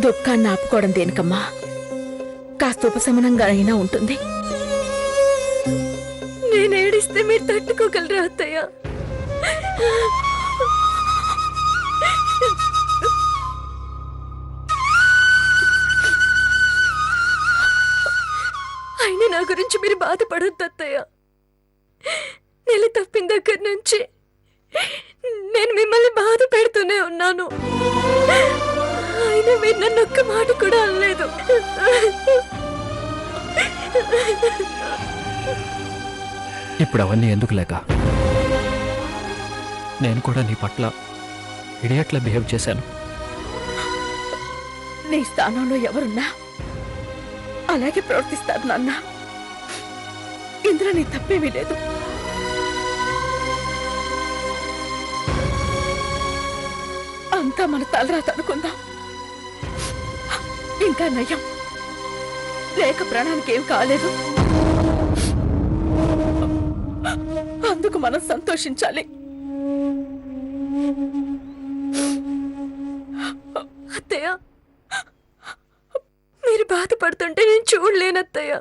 దుఃఖాన్ని ఆపుకోవడం దేనికమ్మా? కాస్త ఉపశమనంగా అయినా ఉంటుంది. నేను ఏడిస్తే మీరు తట్టుకోగలరా అత్తయ్య? అయినా నా గురించి మీరు బాధపడొద్దు అత్తయ్య. నెల తప్పిన దగ్గర నుంచి నేను మిమ్మల్ని బాధ పెడుతూనే ఉన్నాను. అయినా మీరు నన్ను ఒక్క మాట కూడా అనలేదు. ఇప్పుడు అవన్నీ ఎందుకు లేక, నేను కూడా నీ పట్ల ఇడియట్లా బిహేవ్ చేశాను. నీ స్థానంలో ఎవరున్నా అలాగే ప్రవర్తిస్తారు నాన్న. ఇందులో నీ తప్పేమీ లేదు. అంతా మన తలరాత అనుకుందాం. ఇంకా నయం, లేక ప్రాణానికి ఏం కాలేదు. అందుకు మనం సంతోషించాలి. అత్తయ్య, మీరు బాధపడుతుంటే నేను చూడలేనత్తయ్య.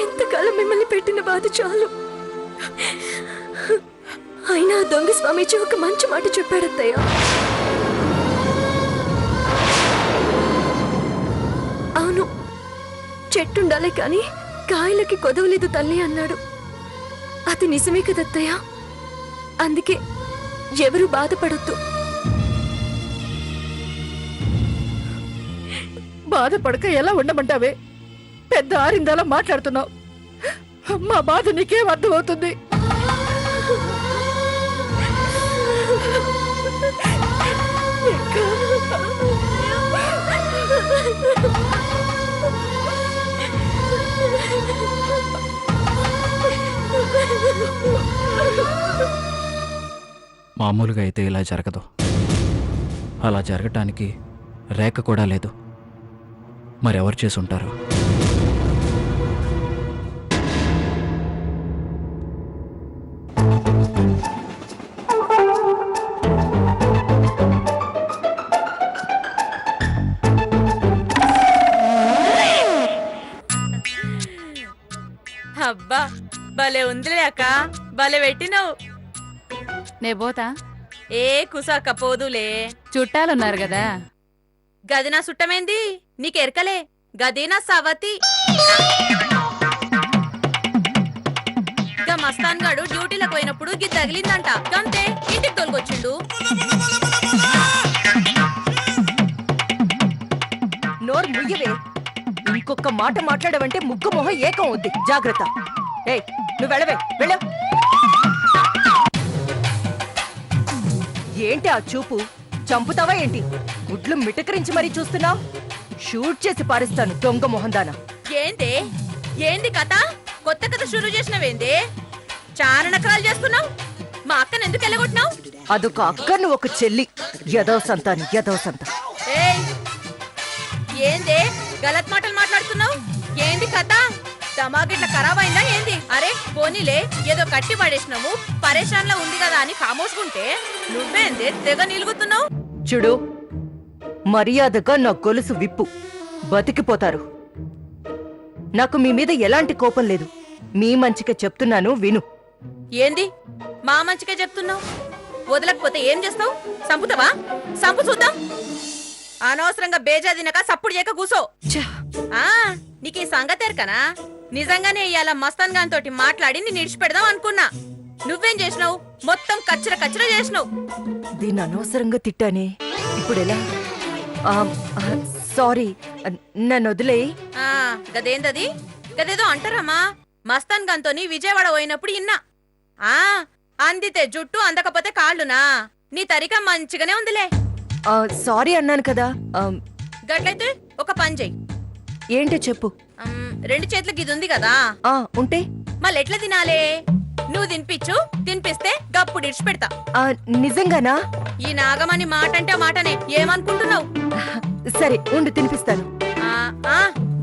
ఎంతకాలం మిమ్మల్ని పెట్టిన బాధ చాలు. అయినా దొంగ స్వామీజీ ఒక మంచి మాట చెప్పాడత్తయ్య. అవును, చెట్టుండాలి కానీ కాయలకి కొదవలేదు తల్లి అన్నాడు. అది నిజమే కదత్తయ్య. అందుకే ఎవరు బాధపడొద్దు. బాధపడక ఎలా ఉండమంటావే? పెద్ద ఆరిందాలా మాట్లాడుతున్నావు. మా బాధ నీకేం అర్థమవుతుంది? మామూలుగా అయితే ఇలా జరగదు. అలా జరగటానికి రేఖ కూడా లేదు. మరెవరు చేసి ఉంటారు? అబ్బా, భలే ఉందిలే అక్క, భలే పెట్టినావు. నే పోతా. ఏ కుసాక పోదులే, చుట్టాలున్నారు కదా. గది నా సుట్టమైంది నీకెరకలే, గది నా సవతి. మస్తాన్ గాడు డ్యూటీలకు పోయినప్పుడు గి తగిలిందంట. గంతే ఇంటికి తోలుకొచ్చిండు. నోరు ముయ్యవే. ఇంకొక మాట మాట్లాడవంటే ముగ్గు మొహం ఏకం వద్ది. జాగ్రత్త. ఏయ్, నువ్వు వెళ్ళవే, వెళ్ళ. ఏంటి ఆ చూపు? చంపుతావా ఏంటి? గుడ్లు మిటకరించి మరీ చూస్తున్నావు. షూట్ చేసి పారిస్తాను దొంగ మొహందానా. ఏందే ఏంది కథ? కొత్త కథ షురూ చేసినవేందే? చాలా నకరాలు చేస్తున్నావు. మా అక్కను ఎందుకు వెళ్ళగొట్టినావు? అదొక అక్క, నువ్వు ఒక చెల్లి. యదవ సంతాని, యదవ సంత. ఏయ్, ఏందే గలత్ మాటలు మాట్లాడుతున్నావు? ఏంది కథ? దమాగిట్ల ఖరాబ్ అయిందా ఏంది? అరే పోనీలే, ఏదో కట్టి పడేసినావు, పరేషాన్లో ఉంది కదా అని కామోసుకుంటే నువ్వేందే తెగ నిలుగుతున్నావు? చూడు, మర్యాదగా నా గొలుసు విప్పు. బతికిపోతారు. నాకు మీ మీద ఎలాంటి కోపం లేదు. మీ మంచిగా చెప్తున్నాను, విను. ఏంది మా మంచిగా చెప్తున్నావు? వదలకపోతే ఏం చేస్తావు? సంపుతావా? సంపు చూద్దాం. అనవసరంగా బేజా తినక సప్పుడు చేయక కూసో. నీకు ఈ సంగతి ఎరకనా? నిజంగానే ఇవాళ మస్తాన్ గాన్ తోటి మాట్లాడి నేను ఇడిచిపెడదాం అనుకున్నా. నువ్వేం చేసినావు? మొత్తం కచ్చర కచ్చర చేసినావు. దీన్ని అనవసరంగా తిట్టానే. ఇప్పుడెలా? సారీ, నన్ను వదిలే. గదేందది? గదేదో అంటారమ్మా. మస్తాన్ గాన్ తోని విజయవాడ పోయినప్పుడు ఇన్నా. అందితే జుట్టు, అందకపోతే కాళ్ళునా? నీ తరిక మంచిగానే ఉందిలే. సారీ అన్నాను కదా. గట్లయితే ఒక పని చెయ్యి. ఏంటో చెప్పు. 2 చేతులకి ఇది ఉంది కదా, ఉంటే మళ్ళీ ఎట్లా తినాలే? నువ్వు తినిపించు, తినిపిస్తే గప్పుడు ఇడిచిపెడతా. నిజంగానా? ఈ నాగమని మాట అంటే మాటనే. ఏమనుకుంటున్నావు? సరే ఉండు, తినిపిస్తాను.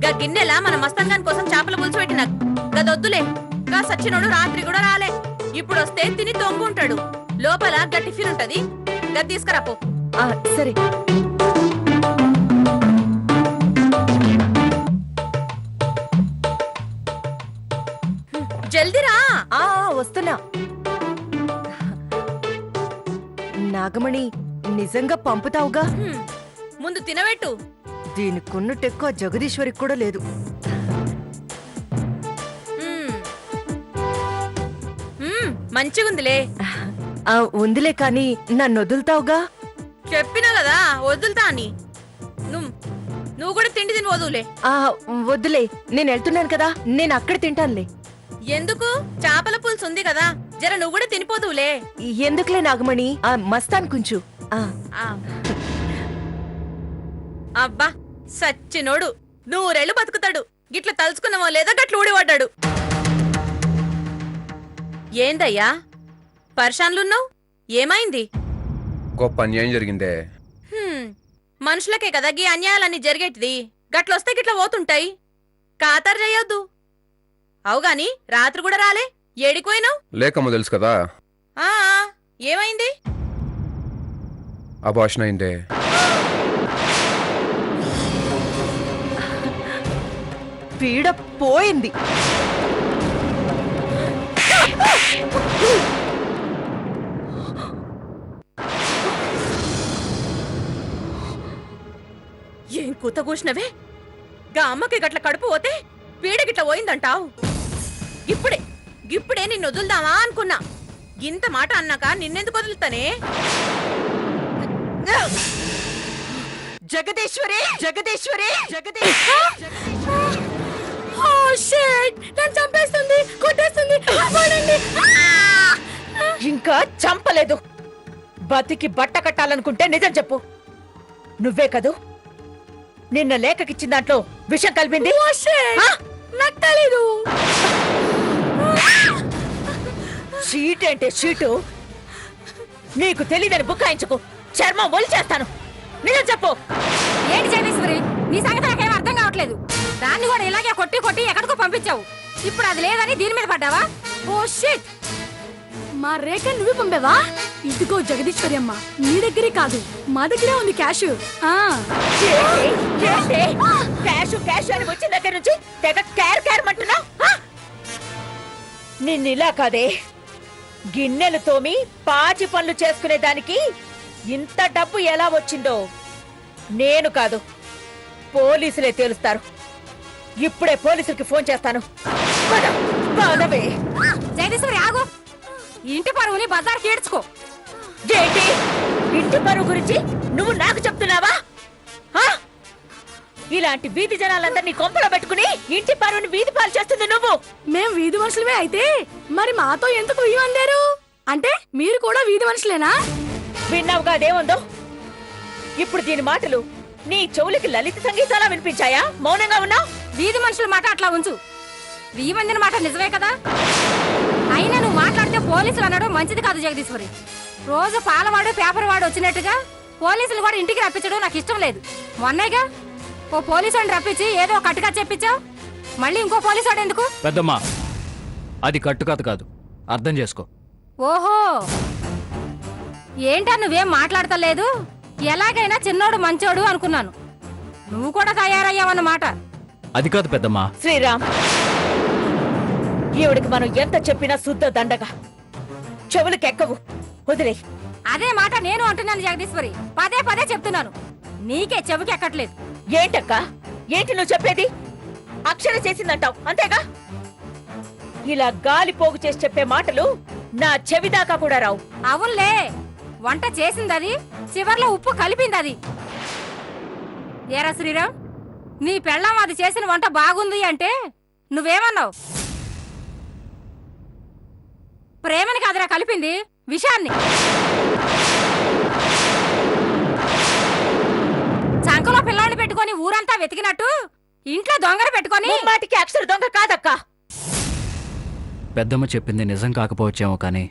గా గిన్నెలా మన మస్తాన్ కోసం చేపల పులుసు పెట్టిన గదొద్దులే గా సచ్చినోడు రాత్రి కూడా రాలే ఇప్పుడు వస్తే తిని తొంగుంటాడు లోపల గా టిఫిన్ ఉంటది గది తీసుకురాపో ఆ, సరే జల్దిరా వస్తున్నా. నాగమణి నిజంగా పంపుతావుగా? ముందు తినబెట్టు దీనికున్నట్టెక్కువ జగదీశ్వరికి కూడా లేదు. మంచిగుందిలే ఉందిలే కాని నన్ను వదులుతావుగా? చెప్పినా కదా వదులుతా అని నువ్వు కూడా తిండి తిని వదులే వద్దులే, నేను వెళ్తున్నాను కదా, నేను అక్కడ తింటానులే. ఎందుకు చేపల పులుసు ఉంది కదా జర నువ్వు కూడా తినిపోదులే ఎందుకులే నాగమణి, మస్తాన్ కుంచు. అబ్బా సచ్చినోడు 100 ఏళ్ళు బతుకుతాడు గిట్ల తలుచుకున్నావో లేదా గట్ల ఊడిపడ్డాడు ఏందయ్యా పరిశాన్లున్నావు ఏమైంది గొప్ప అన్యాయం జరిగిందే. మనుషులకే కదా గీ అన్యాయాలన్నీ జరిగేటిది గట్లొస్తే గిట్ల పోతుంటాయి కాతర్ చెయ్యొద్దు అవుగాని రాత్రి కూడా రాలే ఏడిపోయినావు లేకమ్మ తెలుసు కదా, ఏమైంది అభాషణ అయిందే. పీడ పోయింది. ఏం కూత కూసినవే గా అమ్మకి గట్ల కడుపు పోతే పీడ గిట్ల పోయిందంటావు ఇప్పుడే నిన్ను వదులుదామా అనుకున్నా ఇంత మాట అన్నాక నిన్నెందుకు వదులుతానే జగదీశ్వరి జగదీశ్వరి చంపేస్తుంది కొట్టేస్తుంది. ఇంకా చంపలేదు. బతికి బట్ట కట్టాలనుకుంటే నిజం చెప్పు. నువ్వే కదూ నిన్న లేఖకిచ్చిన దాంట్లో విషం కలిపింది? నాకు తెలీదు. షీట్ అంటే షీటు. నీకు తెలియదని బుకాయించుకు, చర్మం ఒలిచేస్తాను. నిజం చెప్పు. ఏంటి జగదీశ్వరి నీ సంగతి నాకేం అర్థం కావట్లేదు. దాన్ని కూడా ఇలాగే కొట్టి కొట్టి ఎక్కడికో పంపించావు. ఇప్పుడు అది లేదని దీని మీద పడ్డావా? ఓ షిట్, మా రేఖ నువ్వు పంపావా? ఇదిగో జగదీశ్వరి అమ్మ, నీ దగ్గరే కాదు మా దగ్గరే ఉంది క్యాష్. క్యాష్ అని వచ్చిన దగ్గర నుంచి తెగ క్యార్ మంటున్నావు. నిన్నిలా కాదే, గిన్నెలు తోమి పాచి పనులు చేసుకునే దానికి ఇంత డబ్బు ఎలా వచ్చిందో నేను కాదు పోలీసులే తేలుస్తారు. ఇప్పుడే పోలీసులకి ఫోన్ చేస్తాను. జగదీశ్వరి ఆగు. ఇంటి పరువుని బజార్కి ఏడ్చుకో. ఏంటి ఇంటి పరువు గురించి నువ్వు నాకు చెప్తున్నావా? ఇలాంటి వీధి జనాలందరినీ కొంపలో పెట్టుకుని ఇంటి పరువుని వీధి పాలు చేస్తుంది నువ్వు. మేం వీధి మనుషులమే అయితే మరి మాతో ఎందుకు ఇవ్వందారు? అంటే మీరు కూడా వీధి మనుషులేనా? విన్నావుగా అదేముందో. ఇప్పుడు దీని మాటలు నీ చెవులకి లలిత సంగీతాలా వినిపించాయా? మౌనంగా ఉన్నావు. వీధి మనుషుల మాట అట్లా ఉంచు. 1000 మందిని మాట నిజమే కదా. అయినా నువ్వు మాట్లాడితే పోలీసులు అనడం మంచిది కాదు జగదీశ్వరి. రోజు పాలవాడు పేపర్ వాడు వచ్చినట్టుగా పోలీసులు కూడా ఇంటికి రప్పించడం నాకు ఇష్టం లేదు. మొన్నేగా ఓ పోలీసు రప్పించి ఏదో కట్టుగా చెప్పించావు. మళ్ళీ ఇంకో పోలీసు వాడు ఎందుకు? పెద్దమ్మా, అది కట్టుకథ కాదు, అర్థం చేసుకో. ఓహో, ఏంటా నువ్వేం మాట్లాడతలేదు? ఎలాగైనా చిన్నోడు మంచోడు అనుకున్నాను. నువ్వు కూడా తయారయ్యావన్నమాట. అది కాదు పెద్దమ్మా. శ్రీరామ్, ఈవిడికి మనం ఎంత చెప్పినా శుద్ధ దండగా. చెవులకెక్కవు, వదిలే. అదే మాట నేను అంటున్నాను జగదీశ్వరి. పదే పదే చెప్తున్నాను, నీకే చెవికి ఎక్కట్లేదు. ఏంటక్క, ఏంటి నువ్వు చెప్పేది? అక్షర చేసిందంటావు అంతేగా? ఇలా గాలి పోగు చేసి చెప్పే మాటలు నా చెవిదాకా కూడా రావు. అవునులే, వంట చేసిందది, చివర్లో ఉప్పు కలిపిందది. ఏరా శ్రీరామ్, నీ పెళ్ళాం అది చేసిన వంట బాగుంది అంటే నువ్వేమన్నావు? ప్రేమని కాదురా కలిపింది, విషాన్ని. చంకలో పిల్లాన్ని పెట్టుకొని ఊరంతా వెతికినట్టు ఇంట్లో దొంగను పెట్టుకొని. మాటికి అక్షర దొంగ కాదక్కా. పెద్దమ్మ చెప్పింది నిజం కాకపోవచ్చేమో కానీ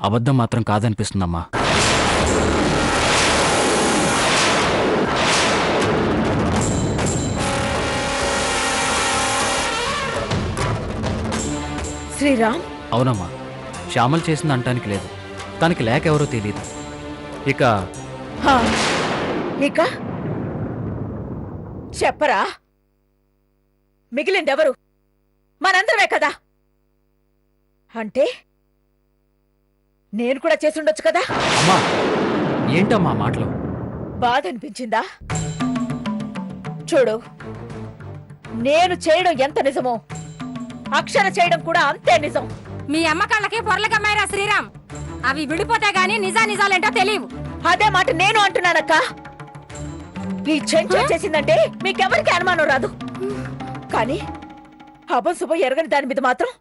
అబద్ధం మాత్రం కాదనిపిస్తుందమ్మా. శ్రీరామ్ అవునమ్మా, శ్యామల్ చేసింది అంటానికి లేదు. తనకి లేక ఎవరో తెలియదు. ఇక హా, ఇక చెప్పరా? మిగిలిందెవరు? మనందరమే కదా. అంటే నేను కూడా చేసుండొచ్చు కదా. అమ్మా, ఏంటమ్మా మాటలు? బాధ అనిపించిందా? చూడు, నేను చేయడం ఎంత నిజమో అక్షర చేయడం కూడా అంతే నిజం. మీ అమ్మ కళ్ళకి పొరలకమ్మాయిరా శ్రీరామ్. అవి విడిపోతే గానీ నిజాలేంటో తెలియవు. అదే మాట నేను అంటున్నానక్క. ఈ చెంచు చేసిందంటే మీకెవరికి అనుమానం రాదు. కానీ అభం శుభ ఎరగని దాని మీద మాత్రం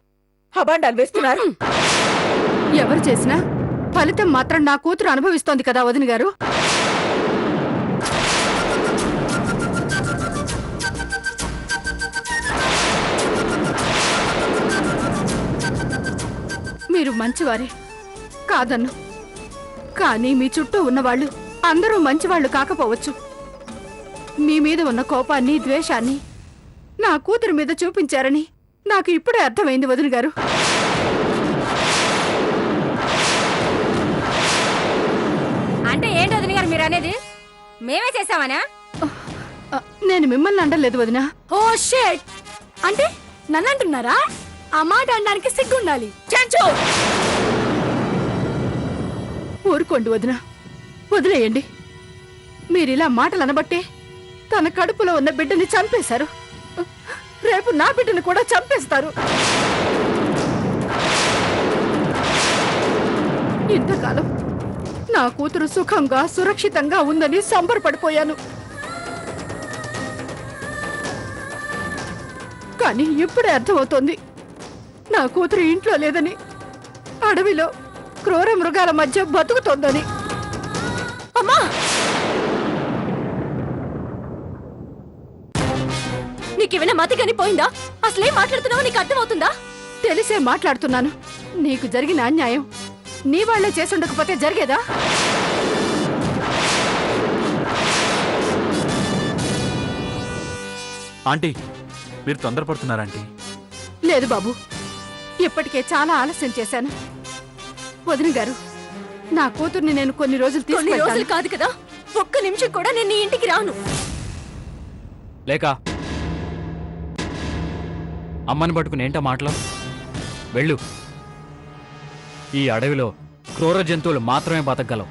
అబాండాలు వేస్తున్నారు. ఎవరు చేసినా ఫలితం మాత్రం నా కూతురు అనుభవిస్తోంది కదా వదిన గారు. మీరు మంచివారే కాదన్ను, కానీ మీ చుట్టూ ఉన్నవాళ్ళు అందరూ మంచివాళ్లు కాకపోవచ్చు. మీ మీద ఉన్న కోపాన్ని, ద్వేషాన్ని నా కూతురు మీద చూపించారని నాకు ఇప్పుడే అర్థమైంది వదిన గారు. అంటే ఏంటి వదిన గారు మీరు అనేది? మేమే చేసామనా? నేను మిమ్మల్ని అండలేదు వదినా. ఓ షేట్! అంటే నన్ను అంటున్నారా? ఆ మాట అనడానికి సిగ్గుండాలి. చెంచు ఊరుకోండి వదినా, వదిలేయండి. మీరిలా మాటలు అనబట్టే తన కడుపులో ఉన్న బిడ్డని చంపేశారు. రేపు నా బిడ్డని కూడా చంపేస్తారు. ఇంతకాలం నా కూతురు సుఖంగా సురక్షితంగా ఉందని సంబరపడిపోయాను. కానీ ఇప్పుడే అర్థమవుతోంది నా కూతురు ఇంట్లో లేదని, అడవిలో క్రూర మృగాల మధ్య బతుకుతోందని. అమ్మా, నీకేమైనా మతి కనిపోయిందా? అసలేం మాట్లాడుతున్నావో నీకు అర్థమవుతుందా? తెలిసే మాట్లాడుతున్నాను. నీకు జరిగిన అన్యాయం నీ వాళ్లే చేసుండకపోతే జరిగేదా? ఆంటీ, మీరు తొందరపడుతున్నారంటీ. లేదు బాబు, ఇప్పటికే చాలా ఆలస్యం చేశాను. వదిన గారు, నా కూతుర్ని నేను కొన్ని రోజులు తీసుకెళ్తాను. కాదు కదా, ఒక్క నిమిషం కూడా నేను నీ ఇంటికి రాను. లేక అమ్మని పట్టుకుని ఏంటో మాటలు? వెళ్ళు. ఈ అడవిలో క్రూర జంతువులు మాత్రమే బతకగలవు.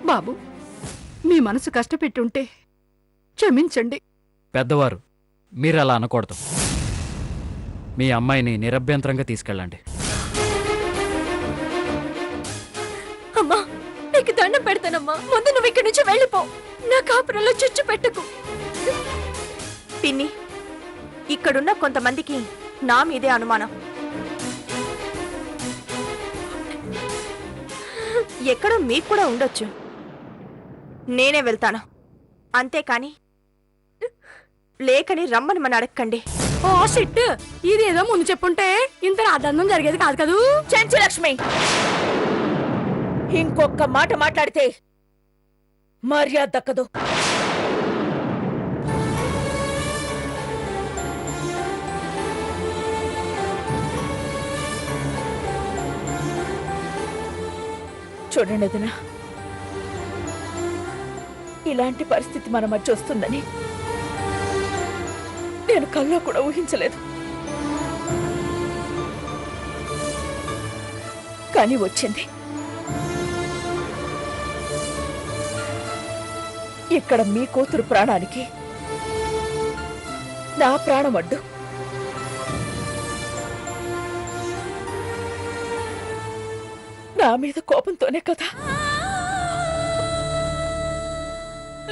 బాబు, మీ మనసు కష్టపెట్టుంటే క్షమించండి. పెద్దవారు, మీరు అలా అనకూడదు. మీ అమ్మాయిని నిరభ్యంతరంగా తీసుకెళ్ళండి. అమ్మా, నీకు దండం పెడతానమ్మా. ముందు నువ్వు ఇక్కడి నుంచి వెళ్ళిపో. నా కాపురంలో చుచ్చు పెట్టుకు. పిన్ని, ఇక్కడున్న కొంతమందికి నా మీదే అనుమానం. ఎక్కడో మీకు కూడా ఉండొచ్చు. నేనే వెళ్తాను, అంతేకాని లేకని రమ్మని మన అడగండి. Oh shit! ఇదేదో ముందు చెప్పుంటే ఇంత రాదండం జరిగేది కాదు కదూ. చెంచు లక్ష్మి, ఇంకొక మాట మాట్లాడితే మర్యాద దక్కదు. చూడండి వదినా, ఇలాంటి పరిస్థితి మన మధ్య వస్తుందని నేను కల్లో కూడా ఊహించలేదు. కానీ వచ్చింది. ఇక్కడ మీ కూతురు ప్రాణానికి నా ప్రాణం అడ్డు. నా మీద కోపంతోనే కదా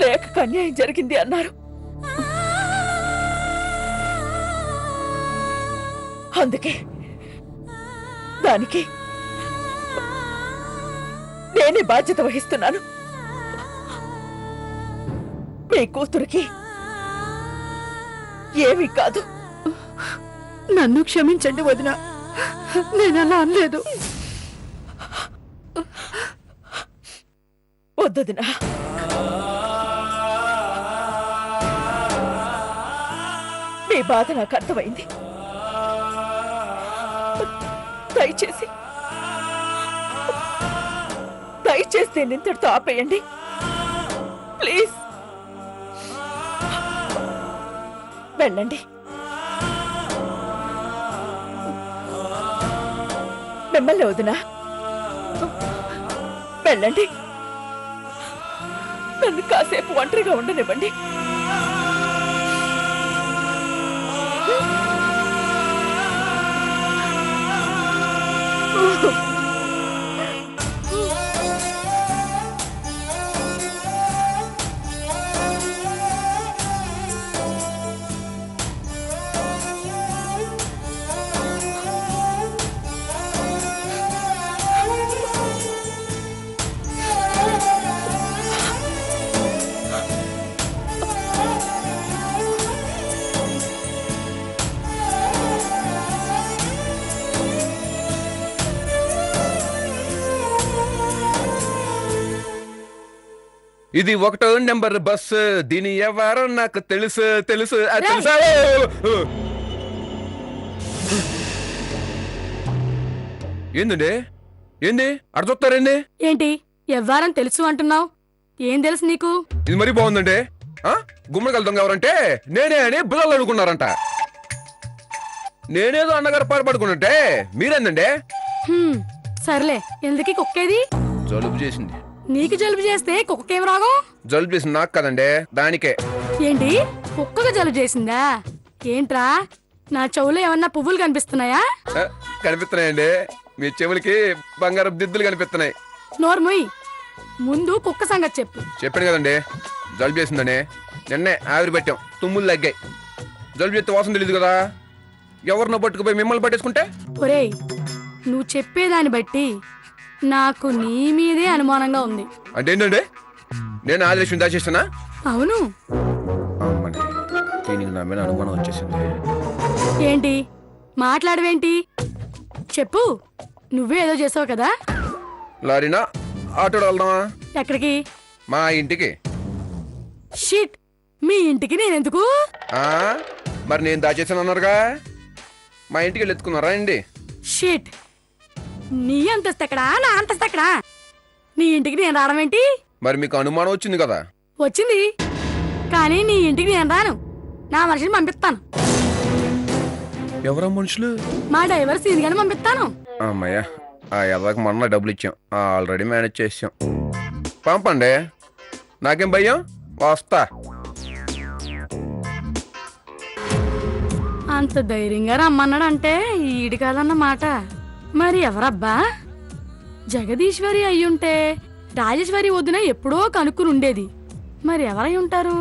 లేక అన్యాయం జరిగింది అన్నారు. అందుకే దానికి నేనే బాధ్యత వహిస్తున్నాను. మీ కూతురికి ఏమీ కాదు. నన్ను క్షమించండి వదిన, నేను అలా అనలేదు. వద్దుదినా. మీ బాధ నాకు అర్థమైంది. దయచేసి దీన్ని ఇంతటితో ఆపేయండి ప్లీజ్. వెళ్ళండి. మిమ్మల్ని వదినా, వెళ్ళండి. నన్ను కాసేపు ఒంటరిగా ఉండనివ్వండి. ఇది 1వ నెంబర్ బస్సు. దీని ఎవరో నాకు తెలుసు తెలుసు తెలుసా? ఏందండి? ఏంది అడ చూస్తారండి? ఏంటి ఎవ్వారని తెలుసు అంటున్నావు? ఏం తెలుసు నీకు? ఇది మరీ బాగుందండి. గుమ్మడికాయలు దొంగ ఎవరంటే నేనే అని బుధాలు అనుకున్నారంట. నేనేదో అన్నగారు పాడుపడుకున్నట్టే మీరేందండి? సర్లే, ఎందుకీ కుక్కేది? జలుబు చేసింది. నీకు జలుబు చేస్తే కుక్కకేం రాగం? జలుబు చేసింది నాకు కదండి, దానికే. ఏంటి కుక్కగా జలుబు చేసిందా? ఏంట్రా నా చెవులో ఏమన్నా పువ్వులు కనిపిస్తున్నాయా? కనిపిస్తున్నాయండి. మీ చెవులకి బంగారం దిద్దులు కనిపిస్తున్నాయి. నోర్మొయ్, ముందు కుక్క సంగతి చెప్పు. చెప్పాను కదండి జలుబు చేసిందని. నిన్నే ఆవిరి పెట్టాం, తుమ్ములు తగ్గాయి. జలుబు చేస్తే వాసన తెలియదు కదా, ఎవరినో పట్టుకుపోయి మిమ్మల్ని పట్టేసుకుంటే. ఒరేయ్, నువ్వు చెప్పేదాన్ని బట్టి నాకు నీ మీదే అనుమానంగా ఉంది. అంటే ఏంటండి? నేను ఆదిలక్ష్మి దాచేస్తున్నా? అవును. అమ్మని దీనికి నా మీద అనుమానం వచ్చేసింది. ఏంటి మాట్లాడవేంటి? చెప్పు. నువ్వే ఏదో చేసావు కదా. లారీనా ఆటోలో వెళ్దామా? ఎక్కడికి? మా ఇంటికి. షిట్, మీ ఇంటికి నేనెందుకు? మరి నేను దాచేసాను అన్నారుగా, మా ఇంటికి వెళ్ళి ఎత్తుకున్నారా అండి? షిట్, నీ అంతస్తు ఎక్కడా, నా అంతస్తు ఎక్కడా? నీ ఇంటికి నేను రావడం ఏంటి? మరి మీకు అనుమానం వచ్చింది కదా. వచ్చింది, కానీ నీ ఇంటికి నేను రాను. నా మనిషిని పంపిస్తాను. ఎవరా మనుషులు? మా డ్రైవర్ సీన్ గాని పంపిస్తాను. అమ్మయ్యా, ఆ ఎదకి మొన్న డబ్బులు ఇచ్చాం, ఆల్రెడీ మేనేజ్ చేసాం. పంపండి, నాకేం భయం, వస్తా. అంత ధైర్యంగా రమ్మన్నాడంటే ఈడి కాదన్నమాట. మరి ఎవరబ్బా? జగదీశ్వరి అయ్యుంటే రాజేశ్వరి వద్దున ఎప్పుడో కనుక్కుని ఉండేది. మరి ఎవరై ఉంటారు?